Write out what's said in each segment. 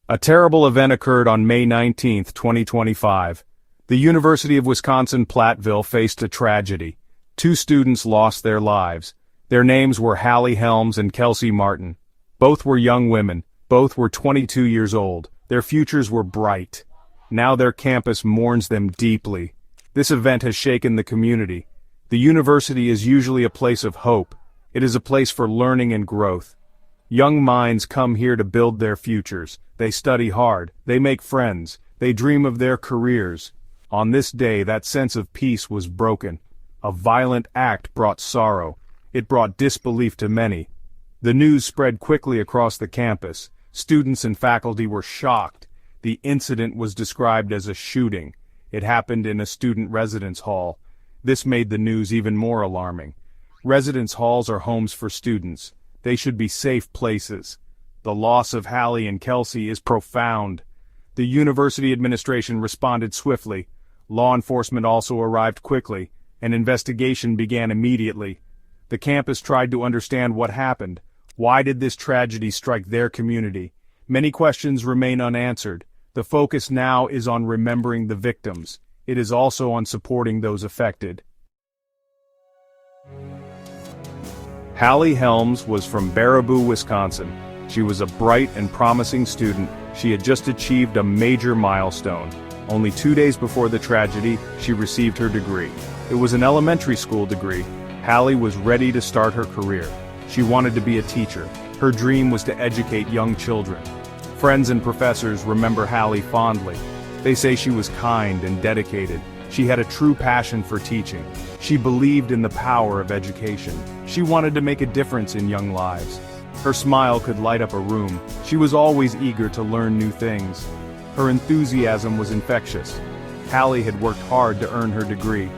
A terrible event occurred on May 19, 2025. The University of Wisconsin-Platteville faced a tragedy. Two students lost their lives. Their names were Hallie Helms and Kelsie Martin. Both were young women. Both were 22 years old. Their futures were bright. Now their campus mourns them deeply. This event has shaken the community. The university is usually a place of hope. It is a place for learning and growth. Young minds come here to build their futures. They study hard. They make friends. They dream of their careers. On this day, that sense of peace was broken. A violent act brought sorrow. It brought disbelief to many. The news spread quickly across the campus. Students and faculty were shocked. The incident was described as a shooting. It happened in a student residence hall. This made the news even more alarming. Residence halls are homes for students. They should be safe places. The loss of Hallie and Kelsie is profound. The university administration responded swiftly. Law enforcement also arrived quickly. An investigation began immediately. The campus tried to understand what happened. Why did this tragedy strike their community? Many questions remain unanswered. The focus now is on remembering the victims. It is also on supporting those affected. Hallie Helms was from Baraboo, Wisconsin. She was a bright and promising student. She had just achieved a major milestone. Only 2 days before the tragedy, she received her degree. It was an elementary school degree. Hallie was ready to start her career. She wanted to be a teacher. Her dream was to educate young children. Friends and professors remember Hallie fondly. They say she was kind and dedicated. She had a true passion for teaching. She believed in the power of education. She wanted to make a difference in young lives. Her smile could light up a room. She was always eager to learn new things. Her enthusiasm was infectious. Hallie had worked hard to earn her degree.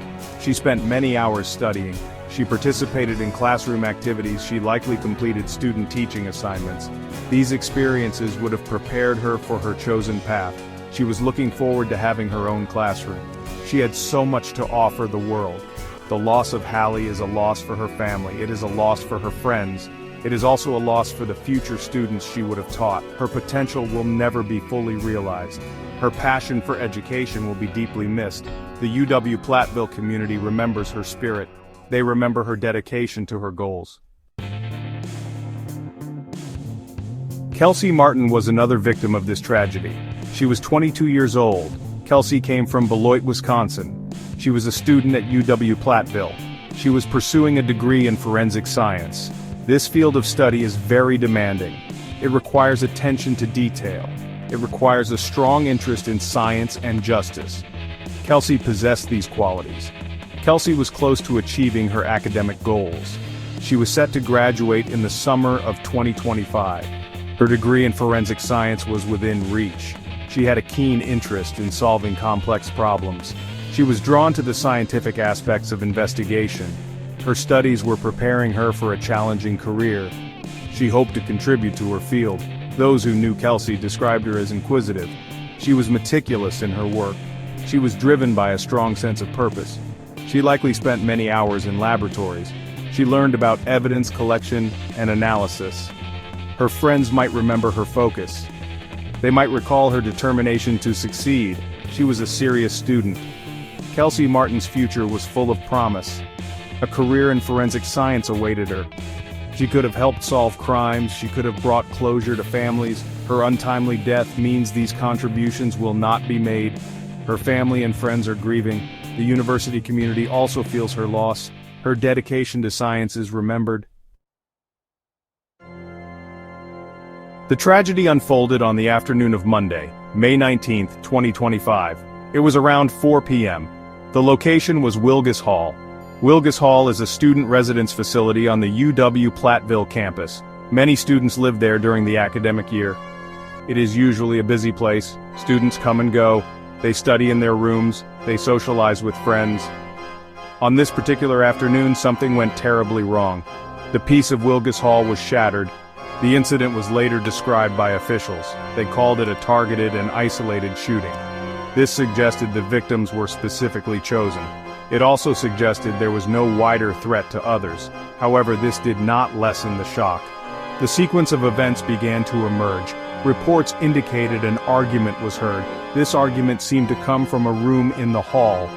She spent many hours studying. She participated in classroom activities. She likely completed student teaching assignments. These experiences would have prepared her for her chosen path. She was looking forward to having her own classroom. She had so much to offer the world. The loss of Hallie is a loss for her family. It is a loss for her friends. It is also a loss for the future students she would have taught. Her potential will never be fully realized. Her passion for education will be deeply missed. The UW-Platteville community remembers her spirit. They remember her dedication to her goals. Kelsie Martin was another victim of this tragedy. She was 22 years old. Kelsie came from Beloit, Wisconsin. She was a student at UW-Platteville. She was pursuing a degree in forensic science. This field of study is very demanding. It requires attention to detail. It requires a strong interest in science and justice. Kelsie possessed these qualities. Kelsie was close to achieving her academic goals. She was set to graduate in the summer of 2025. Her degree in forensic science was within reach. She had a keen interest in solving complex problems. She was drawn to the scientific aspects of investigation. Her studies were preparing her for a challenging career. She hoped to contribute to her field. Those who knew Kelsie described her as inquisitive. She was meticulous in her work. She was driven by a strong sense of purpose. She likely spent many hours in laboratories. She learned about evidence collection and analysis. Her friends might remember her focus. They might recall her determination to succeed. She was a serious student. Kelsie Martin's future was full of promise. A career in forensic science awaited her. She could have helped solve crimes. She could have brought closure to families. Her untimely death means these contributions will not be made. Her family and friends are grieving. The university community also feels her loss. Her dedication to science is remembered. The tragedy unfolded on the afternoon of Monday, May 19, 2025. It was around 4 p.m. The location was Wilgs Hall. Wilgs Hall is a student residence facility on the UW-Platteville campus. Many students live there during the academic year. It is usually a busy place. Students come and go. They study in their rooms. They socialize with friends. On this particular afternoon, something went terribly wrong. The peace of Wilgs Hall was shattered. The incident was later described by officials. They called it a targeted and isolated shooting. This suggested the victims were specifically chosen. It also suggested there was no wider threat to others. However, this did not lessen the shock. The sequence of events began to emerge. Reports indicated an argument was heard. This argument seemed to come from a room in the hall.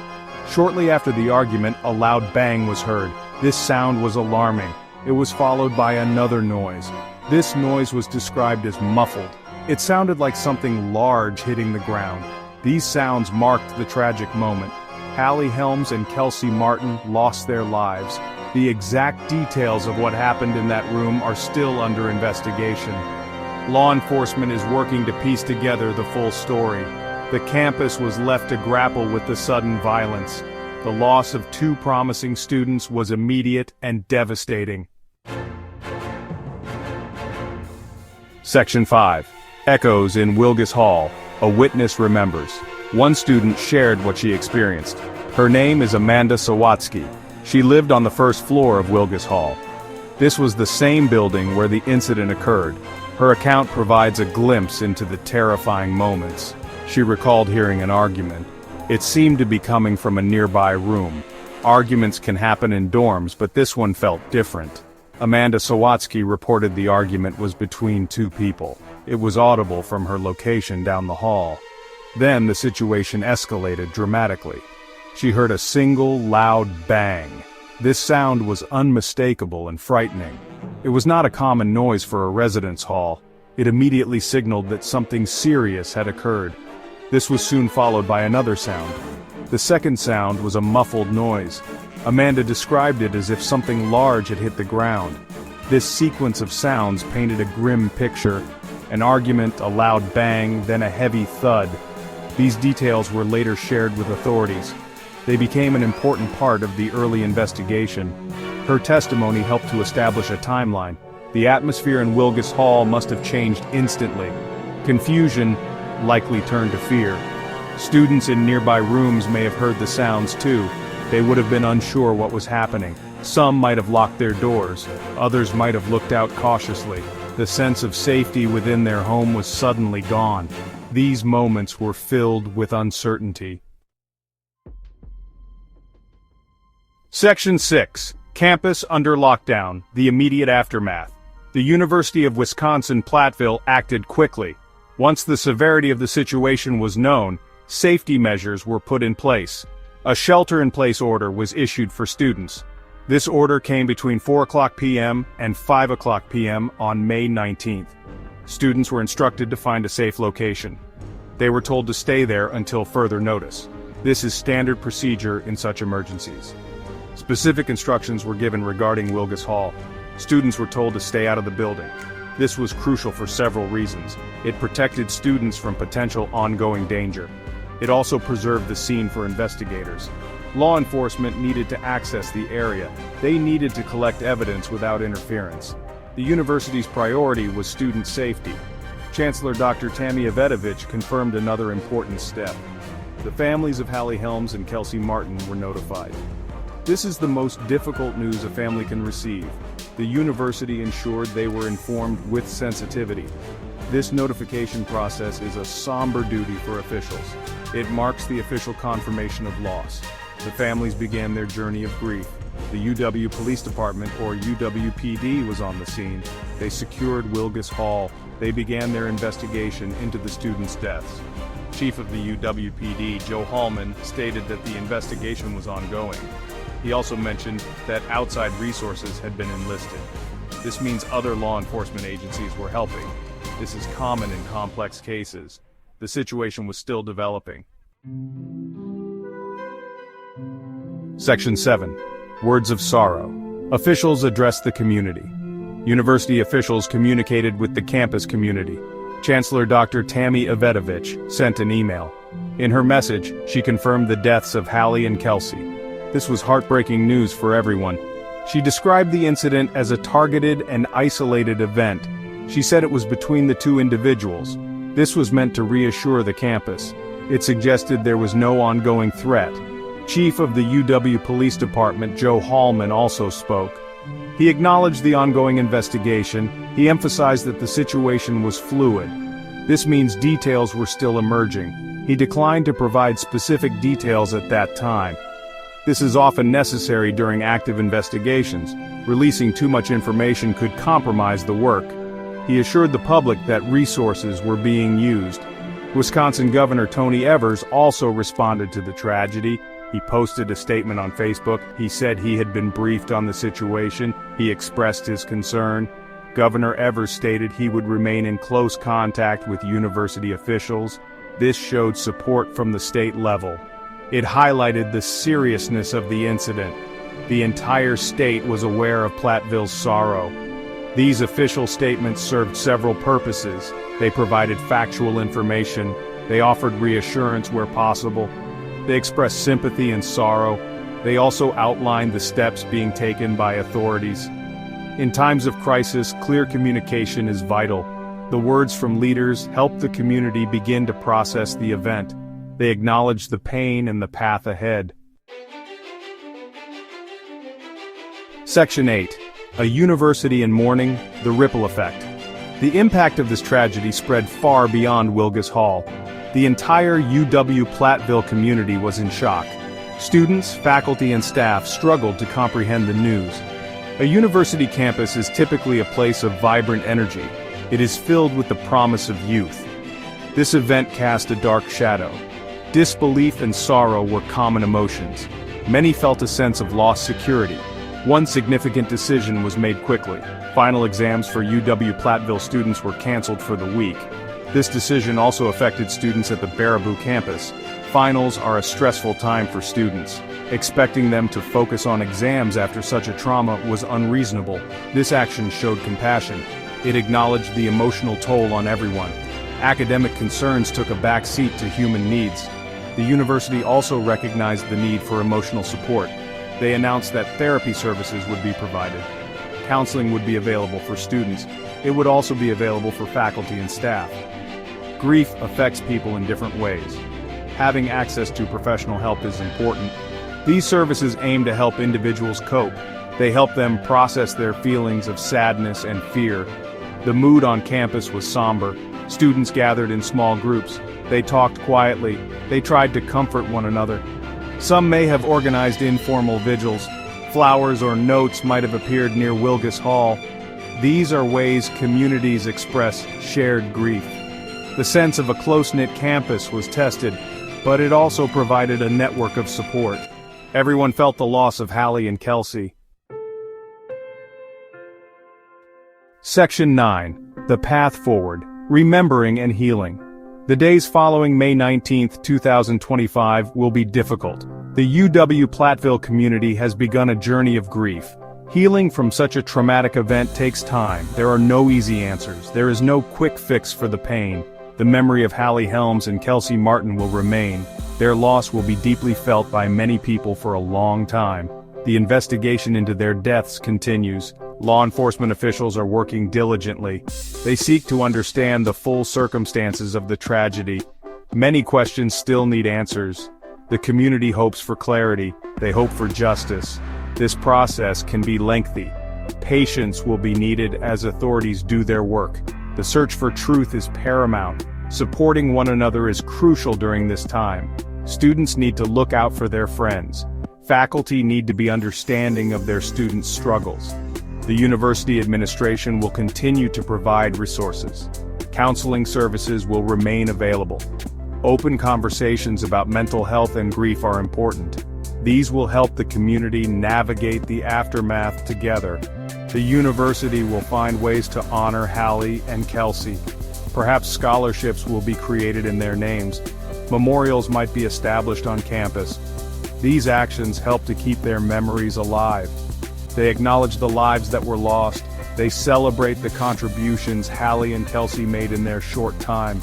Shortly after the argument, a loud bang was heard. This sound was alarming. It was followed by another noise. This noise was described as muffled. It sounded like something large hitting the ground. These sounds marked the tragic moment. Hallie Helms and Kelsie Martin lost their lives. The exact details of what happened in that room are still under investigation. Law enforcement is working to piece together the full story. The campus was left to grapple with the sudden violence. The loss of two promising students was immediate and devastating. Section 5. Echoes in Wilgs Hall. A witness remembers. One student shared what she experienced. Her name is Amanda Sawatsky. She lived on the first floor of Wilgs Hall. This was the same building where the incident occurred. Her account provides a glimpse into the terrifying moments. She recalled hearing an argument. It seemed to be coming from a nearby room. Arguments can happen in dorms, but this one felt different. Amanda Sawatsky reported the argument was between two people. It was audible from her location down the hall. Then the situation escalated dramatically. She heard a single loud bang. This sound was unmistakable and frightening. It was not a common noise for a residence hall. It immediately signaled that something serious had occurred. This was soon followed by another sound. The second sound was a muffled noise. Amanda described it as if something large had hit the ground. This sequence of sounds painted a grim picture. An argument, a loud bang, then a heavy thud. These details were later shared with authorities. They became an important part of the early investigation. Her testimony helped to establish a timeline. The atmosphere in Wilgs Hall must have changed instantly. Confusion likely turned to fear. Students in nearby rooms may have heard the sounds too. They would have been unsure what was happening. Some might have locked their doors. Others might have looked out cautiously. The sense of safety within their home was suddenly gone. These moments were filled with uncertainty. Section 6. Campus under lockdown, the immediate aftermath. The University of Wisconsin-Platteville acted quickly. Once the severity of the situation was known, safety measures were put in place. A shelter-in-place order was issued for students. This order came between 4:00 p.m. and 5:00 p.m. on May 19th. Students were instructed to find a safe location. They were told to stay there until further notice. This is standard procedure in such emergencies. Specific instructions were given regarding Wilgs Hall. Students were told to stay out of the building. This was crucial for several reasons. It protected students from potential ongoing danger. It also preserved the scene for investigators. Law enforcement needed to access the area. They needed to collect evidence without interference. The university's priority was student safety. Chancellor Dr. Tammy Avedovich confirmed another important step. The families of Hallie Helms and Kelsie Martin were notified. This is the most difficult news a family can receive. The university ensured they were informed with sensitivity. This notification process is a somber duty for officials. It marks the official confirmation of loss. The families began their journey of grief. The UW Police Department, or UW-PD, was on the scene. They secured Wilgs Hall. They began their investigation into the students' deaths. Chief of the UW-PD, Joe Hallman, stated that the investigation was ongoing. He also mentioned that outside resources had been enlisted. This means other law enforcement agencies were helping. This is common in complex cases. The situation was still developing. Section 7. Words of sorrow. Officials addressed the community. University officials communicated with the campus community. Chancellor Dr. Tammy Avedovich sent an email. In her message, she confirmed the deaths of Hallie and Kelsie. This was heartbreaking news for everyone. She described the incident as a targeted and isolated event. She said it was between the two individuals. This was meant to reassure the campus. It suggested there was no ongoing threat. Chief of the UW Police Department, Joe Hallman, also spoke. He acknowledged the ongoing investigation. He emphasized that the situation was fluid. This means details were still emerging. He declined to provide specific details at that time. This is often necessary during active investigations. Releasing too much information could compromise the work. He assured the public that resources were being used. Wisconsin Governor Tony Evers also responded to the tragedy. He posted a statement on Facebook. He said he had been briefed on the situation. He expressed his concern. Governor Evers stated he would remain in close contact with university officials. This showed support from the state level. It highlighted the seriousness of the incident. The entire state was aware of Platteville's sorrow. These official statements served several purposes. They provided factual information. They offered reassurance where possible. They expressed sympathy and sorrow. They also outlined the steps being taken by authorities. In times of crisis, clear communication is vital. The words from leaders help the community begin to process the event. They acknowledge the pain and the path ahead. Section 8. A University in Mourning, the Ripple Effect. The impact of this tragedy spread far beyond Wilgs Hall. The entire UW-Platteville community was in shock. Students, faculty, and staff struggled to comprehend the news. A university campus is typically a place of vibrant energy. It is filled with the promise of youth. This event cast a dark shadow. Disbelief and sorrow were common emotions. Many felt a sense of lost security. One significant decision was made quickly. Final exams for UW-Platteville students were canceled for the week. This decision also affected students at the Baraboo campus. Finals are a stressful time for students. Expecting them to focus on exams after such a trauma was unreasonable. This action showed compassion. It acknowledged the emotional toll on everyone. Academic concerns took a back seat to human needs. The university also recognized the need for emotional support. They announced that therapy services would be provided. Counseling would be available for students. It would also be available for faculty and staff. Grief affects people in different ways. Having access to professional help is important. These services aim to help individuals cope. They help them process their feelings of sadness and fear. The mood on campus was somber. Students gathered in small groups. They talked quietly. They tried to comfort one another. Some may have organized informal vigils. Flowers or notes might have appeared near Wilgs Hall. These are ways communities express shared grief. The sense of a close-knit campus was tested, but it also provided a network of support. Everyone felt the loss of Hallie and Kelsie. Section 9. The Path Forward, Remembering and Healing. The days following May 19, 2025 will be difficult. The UW-Platteville community has begun a journey of grief. Healing from such a traumatic event takes time. There are no easy answers. There is no quick fix for the pain. The memory of Hallie Helms and Kelsie Martin will remain. Their loss will be deeply felt by many people for a long time. The investigation into their deaths continues. Law enforcement officials are working diligently. They seek to understand the full circumstances of the tragedy. Many questions still need answers. The community hopes for clarity. They hope for justice. This process can be lengthy. Patience will be needed as authorities do their work. The search for truth is paramount. Supporting one another is crucial during this time. Students need to look out for their friends. Faculty need to be understanding of their students' struggles. The university administration will continue to provide resources. Counseling services will remain available. Open conversations about mental health and grief are important. These will help the community navigate the aftermath together. The university will find ways to honor Hallie and Kelsie. Perhaps scholarships will be created in their names. Memorials might be established on campus. These actions help to keep their memories alive. They acknowledge the lives that were lost. They celebrate the contributions Hallie and Kelsie made in their short time.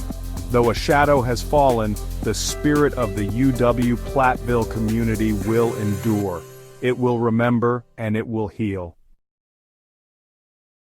Though a shadow has fallen, the spirit of the UW-Platteville community will endure. It will remember and it will heal.